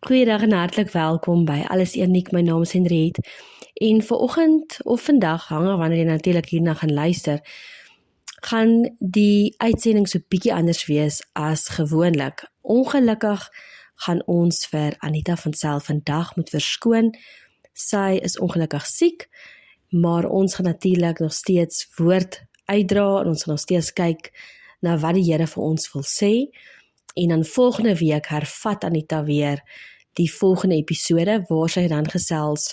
Goeiedag en hartlik welkom by Alles Uniek. My naam is Henriette en vanoggend of vandag, hang af wanneer jy natuurlik hierna gaan luister, gaan die uitsending so bietjie anders wees as gewoonlik. Ongelukkig gaan ons vir Anita van Sail vandag moet verskoon. Sy is ongelukkig siek, maar ons gaan natuurlik nog steeds woord uitdra en ons gaan nog steeds kyk na wat die Here vir ons wil sê. En dan volgende week hervat Anita weer die volgende episode waar sy dan gesels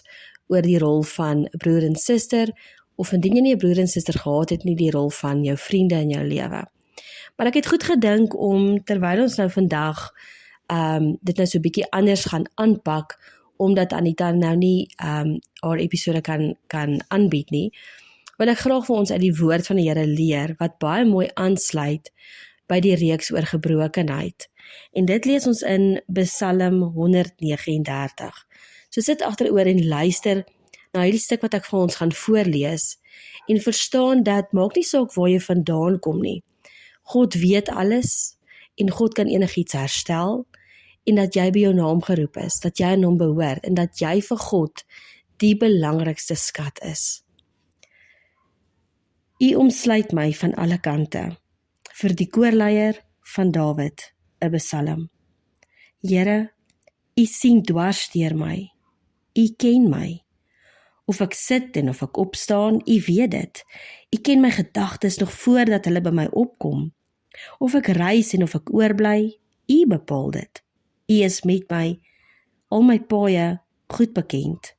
oor die rol van broer en suster, of indien jy nie 'n broer en suster gehad het nie, die rol van jou vriende in jou lewe. Maar ek het goed gedink om, terwyl ons nou vandag dit nou so 'n bietjie anders gaan aanpak, omdat Anita nou nie haar episode kan aanbied nie, wil ek graag vir ons uit die woord van die Here leer, wat baie mooi aansluit by die reeks oor gebrokenheid. En dit lees ons in Psalm 139. So sit agteroor en luister na hierdie stuk wat ek vir ons gaan voorlees, en verstaan dat, maak nie saak waar jy vandaan kom nie. God weet alles, en God kan enigiets herstel, en dat jy by jou naam geroep is, dat jy aan hom behoort, en dat jy vir God die belangrikste skat is. U omsluit my van alle kante, vir die koorleier van Dawid, 'n Psalm. Here, U sien dwars deur my, U ken my. Of ek sit en of ek opstaan, U weet dit. U ken my gedagtes nog voordat hulle by my opkom. Of ek reis en of ek oorbly, U bepaal dit. U is met my, al my paaie goed bekend.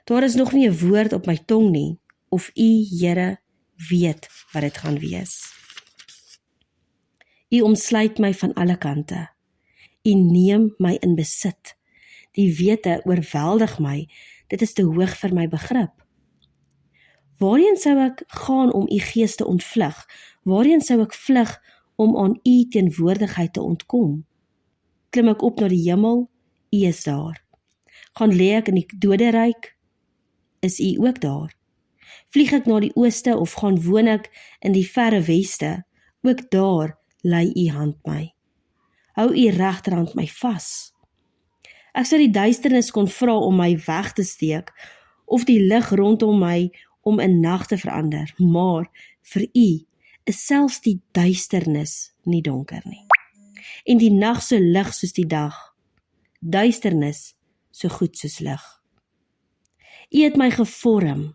Daar is nog nie 'n woord op my tong nie, of U, Here, weet wat dit gaan wees. U omsluit my van alle kante. U neem my in besit. Die wete oorweldig my, dit is te hoog vir my begrip. Waarheen sou ek gaan om U gees te ontvlug? Waarheen sou ek vlug om aan U teenwoordigheid te ontkom? Klim ek op na die hemel? U is daar. Gaan lê ek in die doderyk? Is U ook daar? Vlieg ek na die ooste of gaan woon ek in die verre weste? Ook daar lei U hand my. Hou U regterhand my vas. Ek sou die duisternis kon vra om my weg te steek, of die lig rondom my om in nag te verander, maar vir U is selfs die duisternis nie donker nie. En die nag so lig soos die dag, duisternis so goed soos lig. U het my gevorm,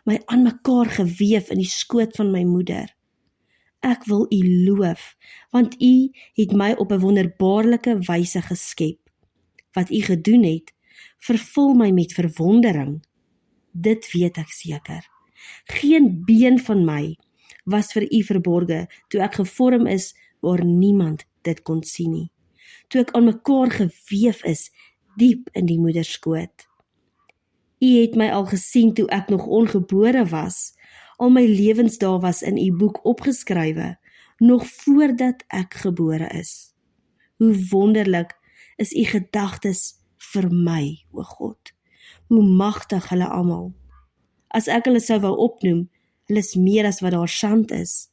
my aan mekaar geweef in die skoot van my moeder. Ek wil U loof, want U het my op 'n wonderbaarlike wyse geskep. Wat U gedoen het, vervul my met verwondering. Dit weet ek seker. Geen been van my was vir U verborge, toe ek gevorm is waar niemand dit kon sien nie. Toe ek aan mekaar geweef is, diep in die moederskoot. U het my al gesien toe ek nog ongebore was. Al my lewensdae was in U boek opgeskrywe, nog voordat ek gebore is. Hoe wonderlik is U gedagtes vir my, o God. Hoe magtig hulle almal. As ek hulle sou wou opnoem, hulle is meer as wat daar sand is.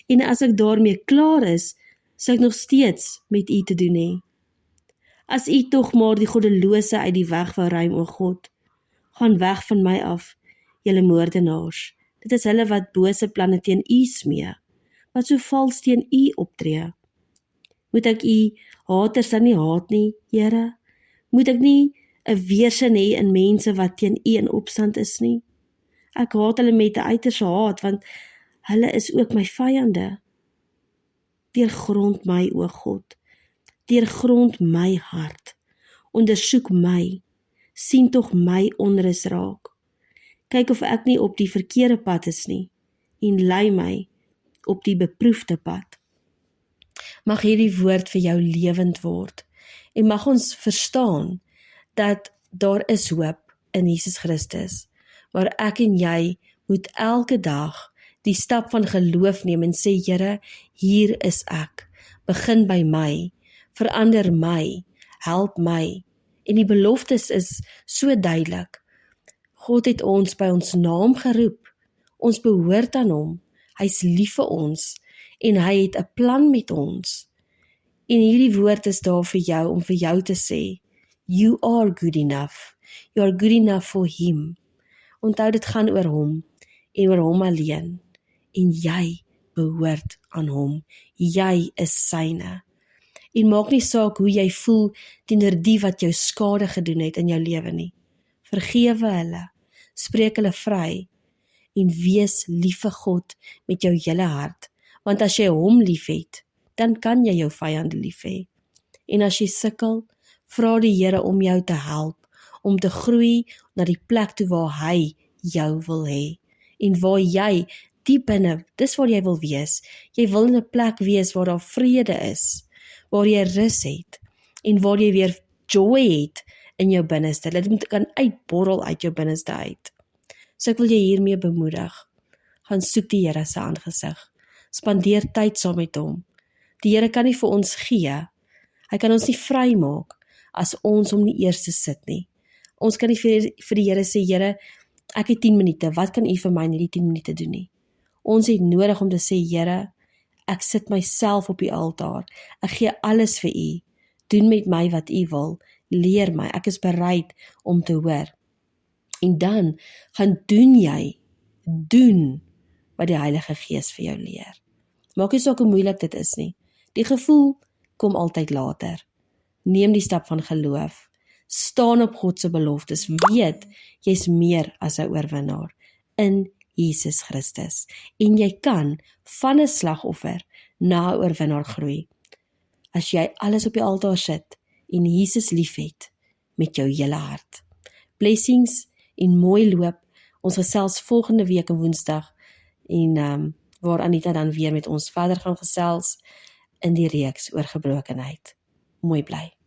En as ek daarmee klaar is, sou ek nog steeds met U te doen hê. As U tog maar die goddelose uit die weg wou ruim, o God, gaan weg van my af, julle moordenaars. Dit is hulle wat bose planne teen U smee, wat so vals teen U optree. Moet ek U haters dan nie haat nie, Here? Moet ek nie 'n weersin hê in mense wat teen U in opstand is nie? Ek haat hulle met 'n uiterse haat, want hulle is ook my vyande. Deurgrond my, o God, deurgrond my hart, ondersoek my, sien tog my onrus raak. Kyk of ek nie op die verkeerde pad is nie, en lei my op die beproefde pad. Mag hierdie woord vir jou lewend word, en mag ons verstaan dat daar is hoop in Jesus Christus, waar ek en jy moet elke dag die stap van geloof neem en sê, Here, hier is ek, begin by my, verander my, help my, en die beloftes is so duidelik. God het ons by ons naam geroep, ons behoort aan hom, hy is lief vir ons, en hy het 'n plan met ons. En hierdie woord is daar vir jou, om vir jou te sê, You are good enough. You are good enough for him. Onthou, dit gaan oor hom en oor hom alleen. En jy behoort aan hom. Jy is syne. En maak nie saak hoe jy voel teenoor die wat jou skade gedoen het in jou lewe nie. Vergewe hulle, spreek hulle vry en wees lief vir God met jou hele hart. Want as jy hom lief het, dan kan jy jou vyande lief hê. En as jy sukkel, vra die Here om jou te help, om te groei na die plek toe waar hy jou wil hê. En waar jy diep binne, dis waar jy wil wees. Jy wil in 'n plek wees waar daar vrede is, waar jy rus het, en waar jy weer joy het in jou binneste. Dit moet kan uitborrel uit jou binneste uit. So ek wil jy hiermee bemoedig. Gaan soek die Here se aangesig. Spandeer tyd saam met hom. Die Here kan nie vir ons gee. Hy kan ons nie vry maak as ons hom nie eers sit nie. Ons kan nie vir die Here sê, Here, ek het 10 minute, wat kan u vir my in die 10 minute doen nie? Ons het nodig om te sê, Here, ek sit myself op die altaar. Ek gee alles vir u. Doen met my wat u wil. Leer my. Ek is bereid om te hoor. En dan gaan doen wat die Heilige Gees vir jou leer. Maak nie saak hoe moeilik dit is nie. Die gevoel kom altyd later. Neem die stap van geloof. Staan op God se beloftes. Weet, jy's meer as 'n oorwinnaar in Jesus Christus. En jy kan van 'n slagoffer na 'n oorwinnaar groei. As jy alles op die altaar sit en Jesus liefhet met jou hele hart. Blessings en mooi loop. Ons gesels volgende week Woensdag en waar Anita dan weer met ons verder gaan gesels in die reeks oor gebrokenheid. Mooi bly.